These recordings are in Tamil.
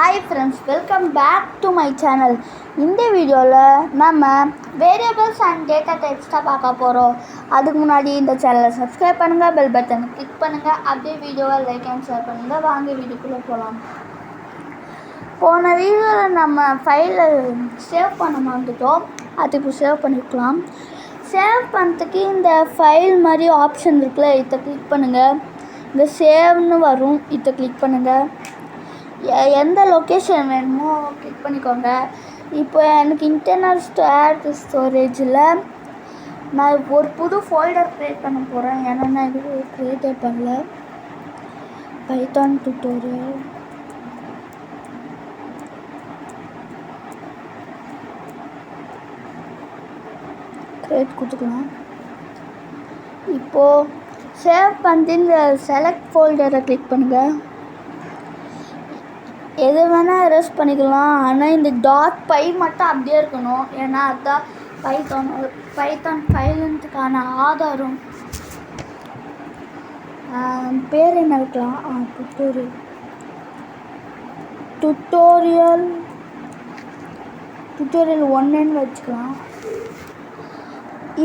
Hi friends, welcome back to my channel. இந்த வீடியோவில் நம்ம வேரியபிள்ஸ் அண்ட் டேட்டா டைப்ஸ் தான் பார்க்க போகிறோம். அதுக்கு முன்னாடி இந்த சேனலை சப்ஸ்கிரைப் பண்ணுங்கள், பெல் பட்டனை கிளிக் பண்ணுங்கள், அப்படியே வீடியோவை லைக் அண்ட் ஷேர் பண்ணுங்கள். வாங்க வீடியோக்குள்ளே போகலாம். போன வீடியோவில் நம்ம ஃபைலை சேவ் பண்ண மறந்துட்டோம். அது இப்போ சேவ் பண்ணிக்கலாம். சேவ் பண்ணுறதுக்கு இந்த ஃபைல் மாதிரி ஆப்ஷன் இருக்குல்ல, இதை கிளிக் பண்ணுங்கள். இந்த சேவ்னு வரும், இதை கிளிக் பண்ணுங்கள். எந்த லொக்கேஷன் வேணுமோ கிளிக் பண்ணிக்கோங்க. இப்போ எனக்கு இன்டர்னல் ஸ்டோரேஜில் நான் ஒரு புது ஃபோல்டர் க்ரியேட் பண்ண போகிறேன். ஏன்னா நான் இது க்ரியேட்டே பண்ணல. பைத்தான் டியூட்டோரியல் க்ரியேட் கொடுத்துக்கலாம். இப்போது சேவ் பண்ணிட்டு இந்த செலக்ட் ஃபோல்டரை கிளிக் பண்ணுங்கள். எது வேணால் எரேஸ் பண்ணிக்கலாம். ஆனால் இந்த .py மட்டும் அப்படியே இருக்கணும். ஏன்னா அதுதான் பைத்தான் ஃபைலுன்றதுக்கான ஆதாரம். பேர் என்ன வைக்கலாம்? டுட்டோரியல் 1ன்னு வச்சுக்கலாம்.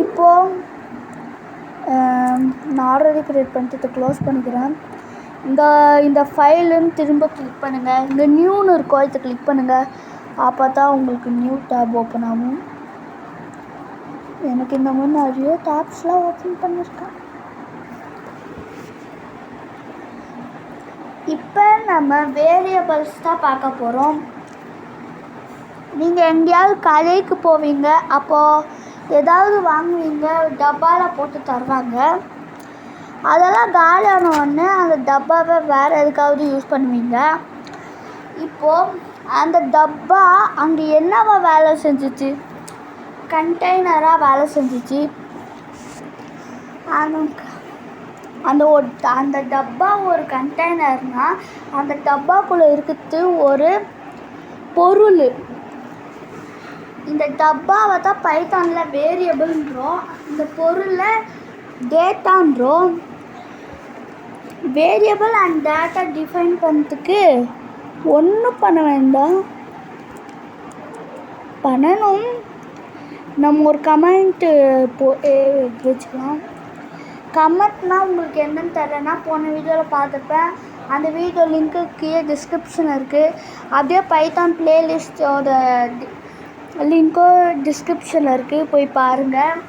இப்போது நான் ஆல்ரெடி க்ரியேட் பண்ணிட்டு இதை க்ளோஸ் பண்ணிக்கிறேன். இந்த ஃபைலுன்னு திரும்ப கிளிக் பண்ணுங்கள். இங்கே நியூன்னு இருக்கோ, இதை கிளிக் பண்ணுங்கள். அப்போ தான் உங்களுக்கு நியூ டேப் ஓப்பன் ஆகும். எனக்கு இந்த மாதிரி நிறைய டேப்ஸ்லாம் ஓப்பன் பண்ணியிருக்கேன். இப்போ நம்ம வேரியபிள்ஸ் தான் பார்க்க போகிறோம். நீங்கள் எங்கேயாவது கடைக்கு போவீங்க, அப்போது ஏதாவது வாங்குவீங்க, டப்பாவில் போட்டு தர்றாங்க. அதெல்லாம் காலியான உடனே அந்த டப்பாவை வேறு எதுக்காவது யூஸ் பண்ணுவீங்க. இப்போது அந்த டப்பா அங்கே என்னவா வேலை செஞ்சிச்சு? கண்டெய்னராக வேலை செஞ்சிச்சு. அந்த டப்பா ஒரு கண்டெய்னர்னால் அந்த டப்பாக்குள்ளே இருக்கிறது ஒரு பொருள். இந்த டப்பாவை தான் பைத்தானில் வேரியபிள்ன்றோம். இந்த பொருளை டேட்டான்றோம். வேரியபிள் அண்ட் டேட்டா டிஃபைன் பண்ணுறதுக்கு ஒன்றும் பண்ண வேண்டாம். பண்ணணும், நம்ம ஒரு கமெண்ட்டு வச்சுக்கலாம். கமெண்ட்னால் உங்களுக்கு என்னன்னு தெரியலனா போன வீடியோவில் பார்த்துப்பேன். அந்த வீடியோ லிங்க்கு கீழே டிஸ்கிரிப்ஷனில் இருக்குது. அப்படியே பைத்தான் ப்ளேலிஸ்ட்டோட லிங்க்கும் டிஸ்கிரிப்ஷனில் இருக்குது, போய் பாருங்கள்.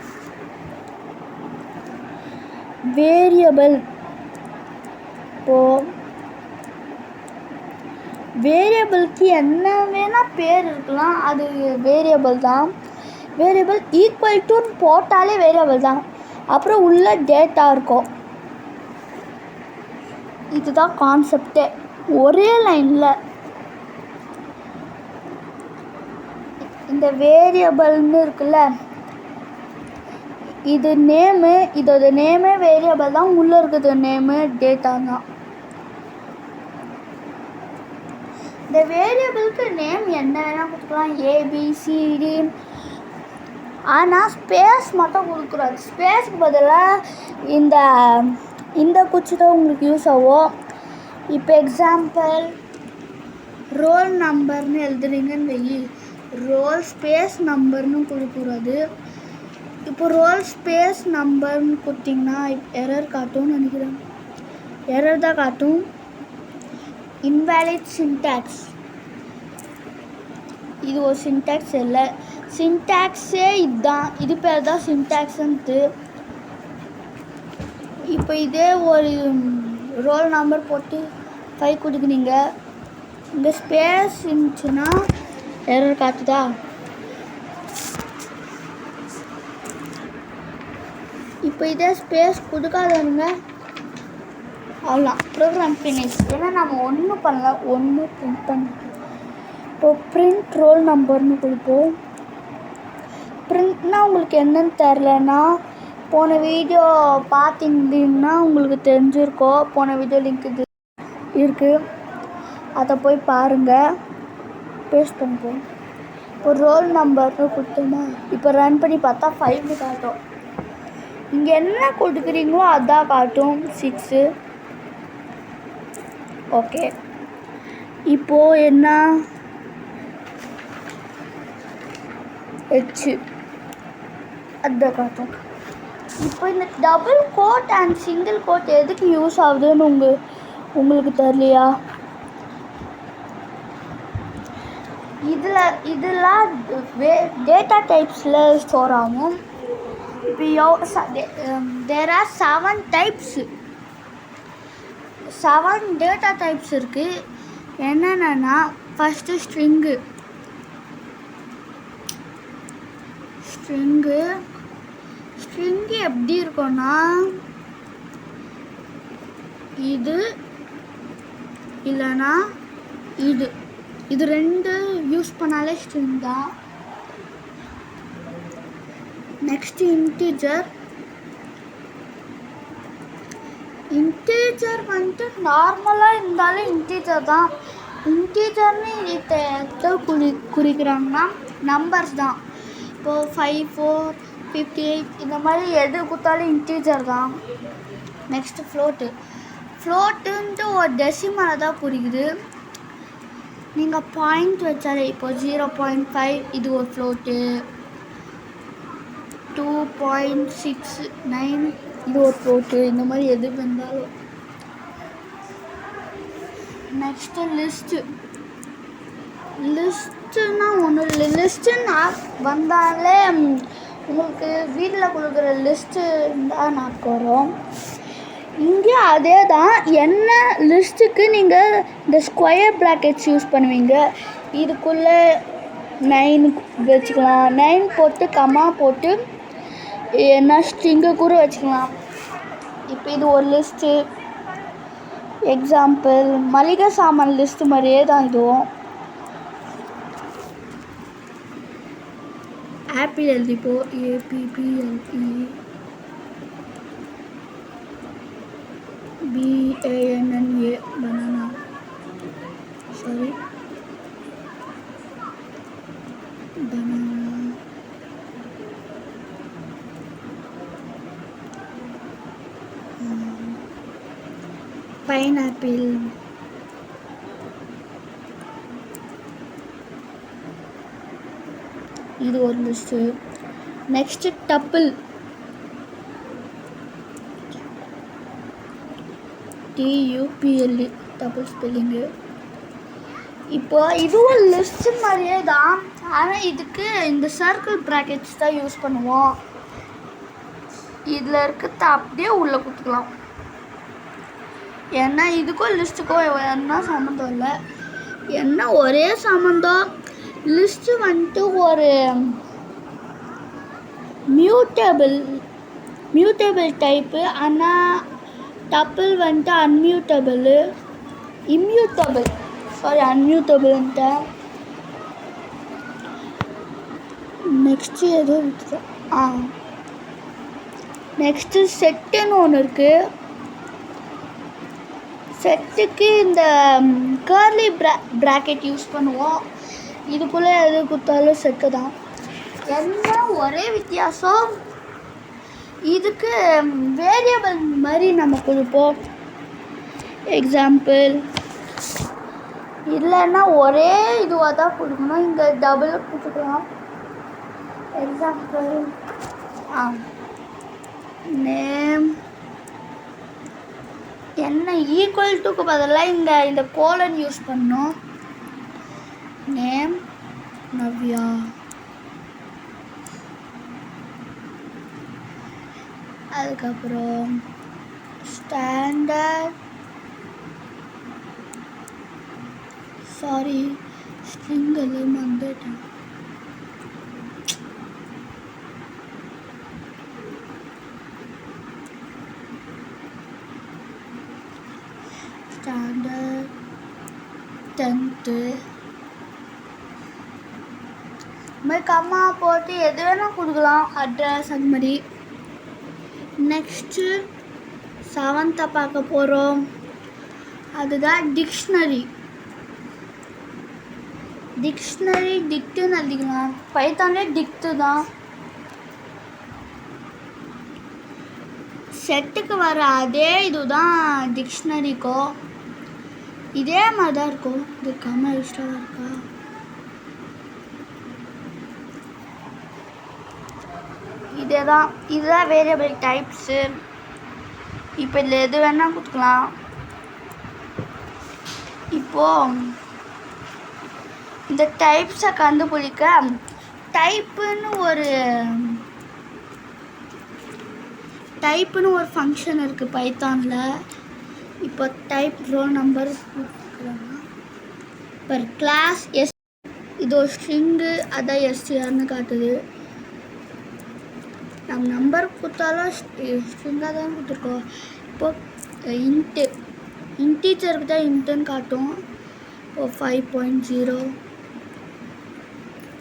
வேரியபிள், இப்போது வேரியபிளுக்கு என்ன வேணால் பேர் இருக்கலாம், அது வேரியபிள் தான். வேரியபிள் ஈக்குவல் டுன்னு போட்டாலே வேரியபிள் தான். அப்புறம் உள்ள டேட்டா இருக்கும். இதுதான் கான்செப்டே. ஒரே லைனில் இந்த வேரியபிள்னு இருக்குல்ல, இது நேமு, இதோட நேமே வேரியபிள் தான். உள்ளே இருக்கிறது நேமு டேட்டா தான். இந்த வேரியபிளுக்கு நேம் என்ன வேணால் கொடுத்துக்கலாம், ABCD. ஆனால் ஸ்பேஸ் மட்டும் கொடுக்குறாது. ஸ்பேஸ்க்கு பதிலாக இந்த குச்சி தான் உங்களுக்கு யூஸ் ஆகும். இப்போ எக்ஸாம்பிள் ரோல் நம்பர்னு எழுதுறீங்கன்னு வெயி, ரோல் ஸ்பேஸ் நம்பர்னு கொடுக்குறது. இப்போ ரோல் ஸ்பேஸ் நம்பர்னு கொடுத்திங்கன்னா எரர் காட்டும்னு நினைக்கிறேன். எரர் தான் காட்டும். Invalid syntax. இது ஒரு சின்டாக்ஸ் இல்லை. சின்டாக்ஸே இதுதான். இது பேர் தான் சின்டாக்ஸுன்ட்டு. இப்போ இதே ஒரு ரோல் நம்பர் போட்டு 5 கொடுக்குறீங்க, இந்த ஸ்பேஸ் இருந்துச்சுன்னா எரர் காட்டுதா? இப்போ இதே ஸ்பேஸ் கொடுக்காதவங்க அவ்வளோதான், ப்ரோக்ராம் ஃபினிஷ். ஏன்னா நம்ம ஒன்றும் பண்ணல, ஒன்று பிரிண்ட் பண்ண. இப்போ பிரிண்ட் ரோல் நம்பர்னு கொடுப்போம். பிரிண்ட்னா உங்களுக்கு என்னன்னு தெரிலனா போன வீடியோ பார்த்திங்கன்னா உங்களுக்கு தெரிஞ்சிருக்கோம். போன வீடியோ லிங்க் இது இருக்குது, அதை போய் பாருங்கள். பேஸ்ட் பண்ணுவோம். இப்போ ரோல் நம்பர்னு கொடுத்தோமா, இப்போ ரன் பண்ணி பார்த்தா 5 காட்டும். இங்கே என்ன கொடுக்குறீங்களோ அதான் காட்டும், 6. ஓகே. இப்போது என்ன ஹெச் அந்த காட்டும். இப்போ இந்த double quote and single quote எதுக்கு யூஸ் ஆகுதுன்னு உங்களுக்கு தெரியலையா? இதெல்லாம் டேட்டா டைப்ஸில் ஸ்டோர் ஆகும். இப்போ there are 7 types, 7 data types இருக்குது. என்னென்னா ஃபஸ்ட்டு ஸ்ட்ரிங்கு எப்படி இருக்கும்னா இது இல்லைன்னா இது ரெண்டு யூஸ் பண்ணாலே ஸ்ட்ரிங் தான். நெக்ஸ்ட் இன்டீஜர் வந்துட்டு நார்மலாக இருந்தாலும் இன்டீஜர் தான். இன்டீஜர்னு எதை குறிக்கிறாங்கன்னா நம்பர்ஸ் தான். இப்போது 5, 4, 58 இந்த மாதிரி எது கொடுத்தாலும் இன்டீஜர் தான். நெக்ஸ்ட்டு ஃப்ளோட்டுன்ட்டு ஒரு டெசிமலை தான் குறிக்குது. நீங்கள் பாயிண்ட் வச்சாலே இப்போ 0.5 இது ஒரு ஃப்ளோட்டு, 2.69 இது ஒரு ஃப்ளோட்டு, இந்த மாதிரி எது வந்தாலும். நெக்ஸ்ட்டு லிஸ்ட்டுன்னா ஒன்றும் இல்லை. லிஸ்ட்டுன்னா வந்தாலே உங்களுக்கு வீட்டில் கொடுக்குற லிஸ்ட்டு தான் நாக்கு வரும். இங்கே அதே தான். என்ன லிஸ்ட்டுக்கு நீங்கள் இந்த ஸ்கொயர் ப்ராக்கெட்ஸ் யூஸ் பண்ணுவீங்க. இதுக்குள்ளே 9 வச்சுக்கலாம். 9 போட்டு கம்மா போட்டு என்ன ஸ்ட்ரிங்கு கூட வச்சுக்கலாம். இப்போ இது ஒரு லிஸ்ட்டு. எக்ஸாம்பிள் மளிகை சாமான் லிஸ்ட்டு மாதிரியே தான் இதுவும். ஆப்பிள் எழுதிப்போ APPLE BANANA banana. Sorry, banana. Pineapple. இது ஒரு list. Next tuple TUPLE tuple spelling. இப்போ இதுவும் லிஸ்ட்டு மாதிரியே தான். ஆனால் இதுக்கு இந்த சர்க்கிள் ப்ராக்கெட்ஸ் தான் யூஸ் பண்ணுவோம். இதில் இருக்கிறத அப்படியே உள்ளே கொடுத்துக்கலாம். ஏன்னா இதுக்கும் லிஸ்ட்டுக்கும் என்ன சம்மந்தம் இல்லை. என்ன ஒரே சம்மந்தம். லிஸ்ட்டு வந்துட்டு ஒரு மியூட்டபிள் டைப்பு. ஆனால் டப்பிள் வந்துட்டு அன்மியூட்டபிள்ன்ட்டு. நெக்ஸ்ட்டு எதோ விட்டு நெக்ஸ்ட்டு செட்டுன்னு ஒன்று இருக்குது. செட்டுக்கு இந்த கர்லி ப்ராக்கெட் யூஸ் பண்ணுவோம். இதுக்குள்ளே எது கொடுத்தாலும் செட்டு தான். என்ன ஒரே வித்தியாசம், இதுக்கு வேரியபிள் மாதிரி நம்ம கொடுப்போம். எக்ஸாம்பிள் இல்லைன்னா ஒரே இதுவாக தான் கொடுக்கணும். இங்கே டபுள் கொடுத்துக்கலாம். எக்ஸாம்பிள் நேம் என்ன ஈக்குவல் டுக்கு பதிலாக இங்கே இந்த கோலன் யூஸ் பண்ணோம். நேம் நவ்யா. அதுக்கப்புறம் ஸ்டாண்டர்ட் ஸ்ட்ரிங் எல்லாம் வந்துட்டேன். ஸ்டாண்டர்ட் 10th மாதிரி கம்மா போட்டு எது வேணால் கொடுக்கலாம். அட்ரஸ் அந்த மாதிரி. நெக்ஸ்ட்டு 7th பார்க்க போகிறோம். அதுதான் டிக்ஷனரி டிக்ட்டுன்னு எழுதிக்கலாம். பைத்தான்லேயே டிக்ட்டு தான். செட்டுக்கு வர அதே இதுதான் டிக்ஷனரிக்கும். இதே மாதிரி தான் இருக்கும். இது கம்மா இஷ்டம் இருக்கா? இதுதான் வேரியபிள் டைப்ஸு. இப்போ இதில் எது வேணால் கொடுக்கலாம். இப்போது இந்த டைப்ஸை கண்டுபிடிக்க டைப்புன்னு ஒரு ஃபங்க்ஷன் இருக்குது பைத்தானில். இப்போ type roll number per class எஸ், இது ஒரு ஸ்ட்ரிங்கு, அதான் எஸ்டிஆர்னு காட்டுது. நம்ம நம்பர் கொடுத்தாலும் ஸ்ட்ரிங்காக தான் கொடுத்துருக்கோம். இப்போது இன்டீஜருக்கு தான் இன்ட்டுன்னு காட்டும். இப்போ 5.0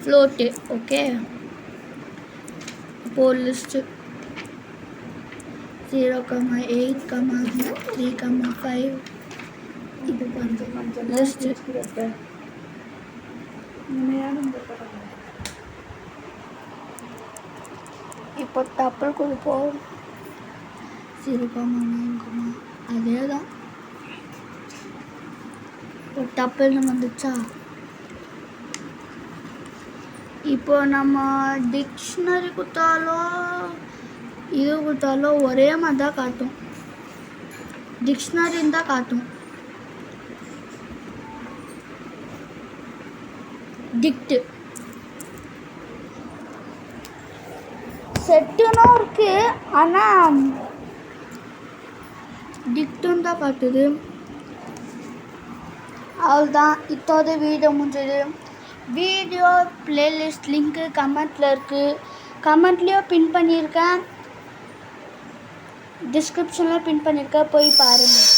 ஃப்ளோட்டு. ஓகே, இப்போது லிஸ்ட்டு 0,8, 3, 5. இப்போ பாருங்க லிஸ்ட்டு. இப்போ டப்பிள் கொடுப்போம் 0,9, அதே தான். இப்போ டப்பிள்னு வந்துச்சா? இப்போ நம்ம டிக்ஷனரி கொடுத்தாலோ இது கொடுத்தாலோ ஒரே மாதிரி தான் காட்டும். டிக்ஷனரின்னு தான் காட்டும். டிக்ட்டு செட்டுன்னு இருக்குது, ஆனால் டிக்ட்டுன்னு தான் காட்டுது. அவ்வளோதான், இப்போது வீடியோ முடிஞ்சது. வீடியோ பிளேலிஸ்ட் லிங்க்கு கமெண்ட்டில் இருக்குது. கமெண்ட்லேயும் பின் பண்ணியிருக்கேன், டிஸ்கிரிப்ஷனில் பின் பண்ணியிருக்கேன், போய் பாருங்கள்.